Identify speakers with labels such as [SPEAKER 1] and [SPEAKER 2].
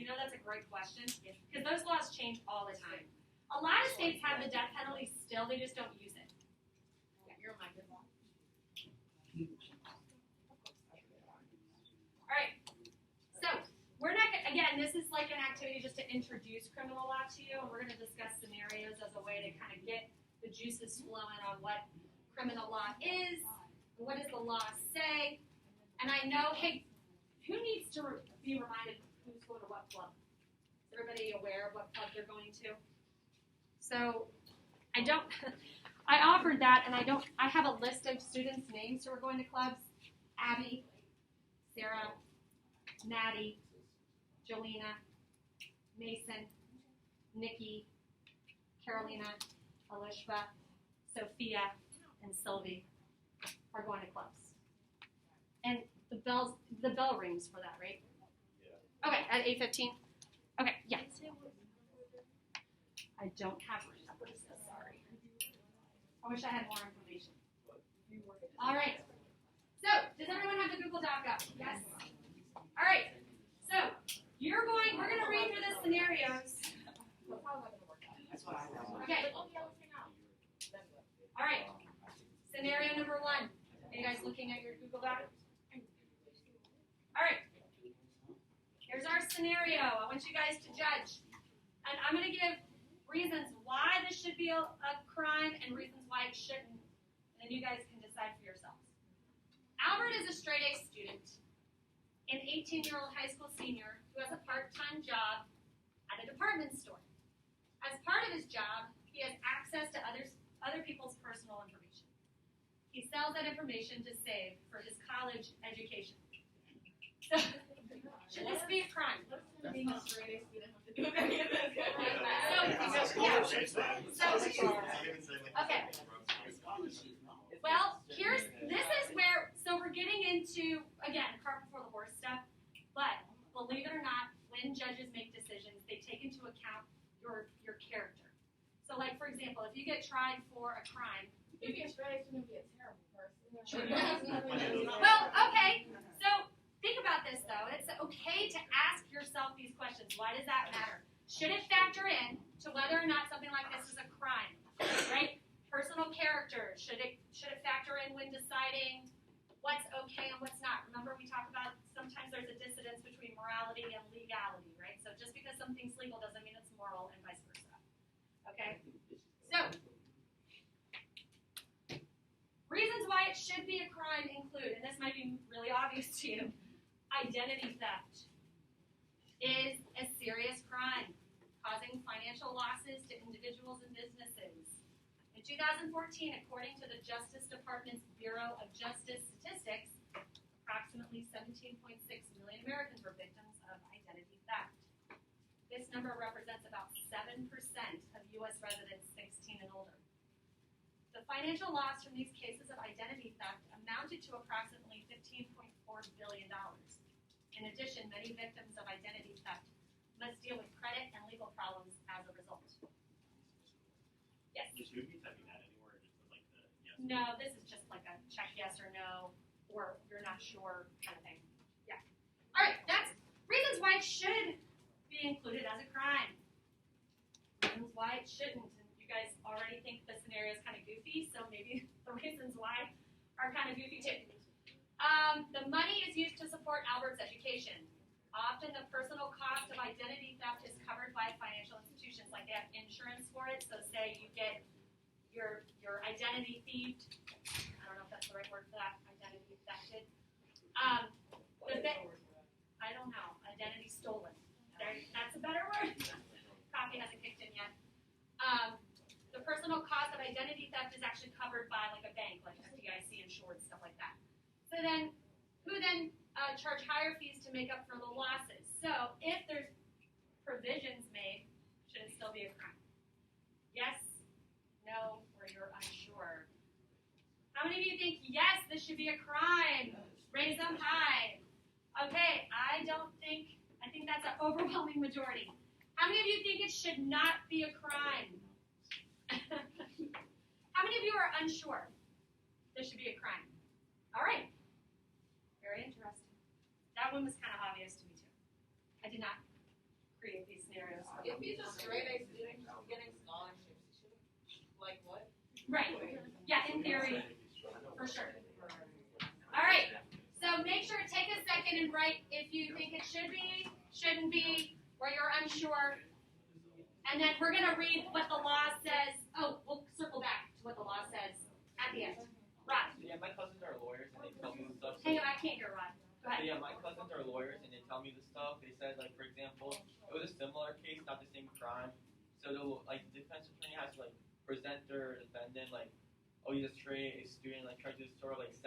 [SPEAKER 1] You know that's a great question because those laws change all the time. A lot of states have the death penalty still, they just don't use it.
[SPEAKER 2] Yeah, you're my good one.
[SPEAKER 1] All right. So we're not gonna, again, this is like an activity just to introduce criminal law to you, and we're going to discuss scenarios as a way to kind of get the juices flowing on what criminal law is, what does the law say, and I know, hey, who needs to be reminded who's going to what club? Is everybody aware of what club they're going to? So I offered that, and I have a list of students' names who are going to clubs. Abby, Sarah, Maddie, Jolena, Mason, Nikki, Carolina, Alishba, Sophia, and Sylvie are going to clubs. And the bell rings for that, right? Yeah. Okay, at 8:15. Okay, yeah. I don't have numbers, sorry. I wish I had more information. All right. So, does everyone have the Google Doc up? Yes? All right. So, we're going to read through the scenarios. Okay. All right. Scenario number 1. Are you guys looking at your Google Doc? All right. Here's our scenario. I want you guys to judge. And I'm going to give reasons why this should be a crime and reasons why it shouldn't. And then you guys can decide for yourselves. Albert is a straight-A student, an 18-year-old high school senior who has a part-time job at a department store. As part of his job, he has access to other people's personal information. He sells that information to save for his college education. So, should this be a crime?
[SPEAKER 2] Being a straight A student have to do with any of this.
[SPEAKER 1] Okay. Well, this is where, so we're getting into, again, cart before the horse stuff, but believe it or not, when judges make decisions, they take into account your character. So, like, for example, if you get tried for a crime,
[SPEAKER 2] You can be a straight A student and be a terrible person.
[SPEAKER 1] well, okay, so think about this, though. It's okay to ask yourself these questions. Why does that matter? Should it factor in to whether or not something like this is a crime, right? Personal character, should it factor in when deciding what's okay and what's not? Remember we talked about sometimes there's a dissonance between morality and legality, right? So just because something's legal doesn't mean it's moral and vice versa. Okay? So, reasons why it should be a crime include, and this might be really obvious to you, identity theft is a serious crime, causing financial losses to individuals and businesses. In 2014, according to the Justice Department's Bureau of Justice Statistics, approximately 17.6 million Americans were victims of identity theft. This number represents about 7% of U.S. residents 16 and older. The financial loss from these cases of identity theft amounted to approximately $15.4 billion. In addition, many victims of identity theft must deal with credit and legal problems as a result. Yes?
[SPEAKER 3] Should we be typing that anywhere, or just like the yes?
[SPEAKER 1] No, this is just like a check yes or no, or you're not sure kind of thing. Yeah. All right, that's reasons why it should be included as a crime. Reasons why it shouldn't. And you guys already think the scenario is kind of goofy, so maybe the reasons why are kind of goofy too. The money is used to support Albert's education. Often the personal cost of identity theft is covered by financial institutions, like they have insurance for it. So say you get your identity thieved. I don't know if that's the right word for that. Identity thefted. I don't know. Identity stolen. That's a better word. Coffee hasn't kicked in yet. The personal cost of identity theft is actually covered by like a bank, like FDIC insured, stuff like that. So then, who then charge higher fees to make up for the losses? So if there's provisions made, should it still be a crime? Yes, no, or you're unsure. How many of you think, yes, this should be a crime? Raise them high. Okay, I think that's an overwhelming majority. How many of you think it should not be a crime? How many of you are unsure this should be a crime? All right. Very interesting. That one was kind of obvious to me, too. I did not create these scenarios. for
[SPEAKER 2] If
[SPEAKER 1] them.
[SPEAKER 2] he's a straight A student getting scholarships, he shouldn't, like what?
[SPEAKER 1] Right. Yeah, in theory, for sure. All right. So make sure, take a second and write if you think it should be, shouldn't be, or you're unsure. And then we're going to read what the law says. Oh, we'll circle back to what the law says at the end. Rod.
[SPEAKER 4] Yeah, my cousins are lawyers and they tell me the stuff.
[SPEAKER 1] Hang on, I can't hear Rod. Go ahead.
[SPEAKER 4] Yeah, my cousins are lawyers and they tell me the stuff. They said, like, for example, it was a similar case, not the same crime. So the defense attorney has to present their defendant oh, he's a straight A student, try to sort of